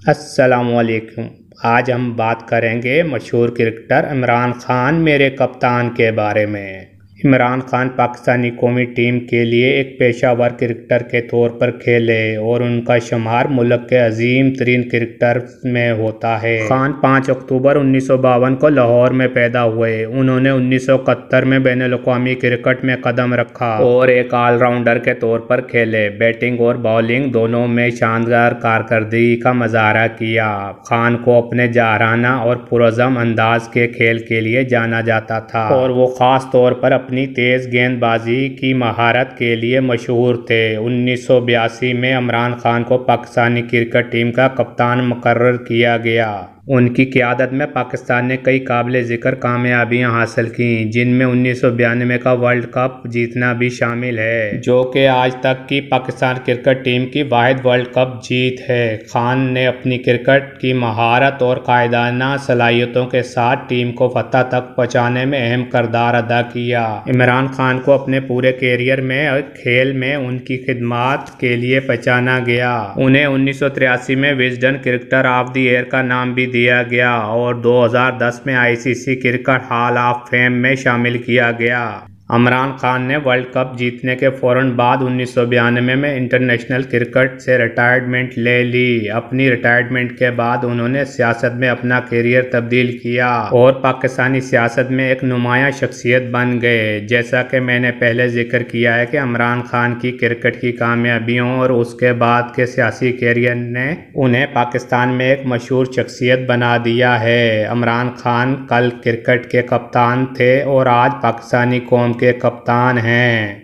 السلام علیکم۔ آج ہم بات کریں گے مشہور کرکٹر عمران خان میرے کپتان کے بارے میں۔ عمران خان پاکستانی قومی ٹیم کے لیے ایک پیشہ ور کرکٹر کے طور پر کھیلے اور ان کا شمار ملک کے عظیم ترین کرکٹرز میں ہوتا ہے۔ خان 5 اکتوبر 1952 کو لاہور میں پیدا ہوئے۔ انہوں نے 1971 میں بین الاقوامی کرکٹ میں قدم رکھا اور ایک آل راؤنڈر کے طور پر کھیلے۔ بیٹنگ اور بالنگ دونوں میں شاندار کارکردگی کا مظاہرہ کیا۔ خان کو اپنے جارحانہ اور پرعزم انداز کے کھیل کے لیے جانا جاتا تھا اور وہ خاص طور پر اپنی تیز گیند بازی کی مہارت کے لیے مشہور تھے۔ 1982 میں عمران خان کو پاکستانی کرکٹ ٹیم کا کپتان مقرر کیا گیا۔ ان کی قیادت میں پاکستان نے کئی قابل ذکر کامیابیاں حاصل کیں، جن میں 1992 کا ورلڈ کپ جیتنا بھی شامل ہے، جو کہ آج تک کی پاکستان کرکٹ ٹیم کی واحد ورلڈ کپ جیت ہے۔ خان نے اپنی کرکٹ کی مہارت اور قائدانہ صلاحیتوں کے ساتھ ٹیم کو فتح تک پہنچانے میں اہم کردار ادا کیا۔ عمران خان کو اپنے پورے کیریئر میں کھیل میں ان کی خدمات کے لیے پہچانا گیا۔ انہیں 1983 میں وزڈن کرکٹر آف دی ایئر کا نام بھی دیا گیا اور 2010 میں ICC cricket hall of fame میں شامل کیا گیا۔ عمران خان نے ورلڈ کپ جیتنے کے فوراً بعد 1992 میں انٹرنیشنل کرکٹ سے ریٹائرمنٹ لے لی۔ اپنی ریٹائرمنٹ کے بعد انہوں نے سیاست میں اپنا کیریئر تبدیل کیا اور پاکستانی سیاست میں ایک نمایاں شخصیت بن گئے۔ جیسا کہ میں نے پہلے ذکر کیا ہے کہ عمران خان کی کرکٹ کی کامیابیوں اور اس کے بعد کے سیاسی کیریئر نے انہیں پاکستان میں ایک مشہور شخصیت بنا دیا ہے۔ عمران خان کل کرکٹ کے کپتان تھے اور آج پاکستانی قوم کے کپتان ہیں۔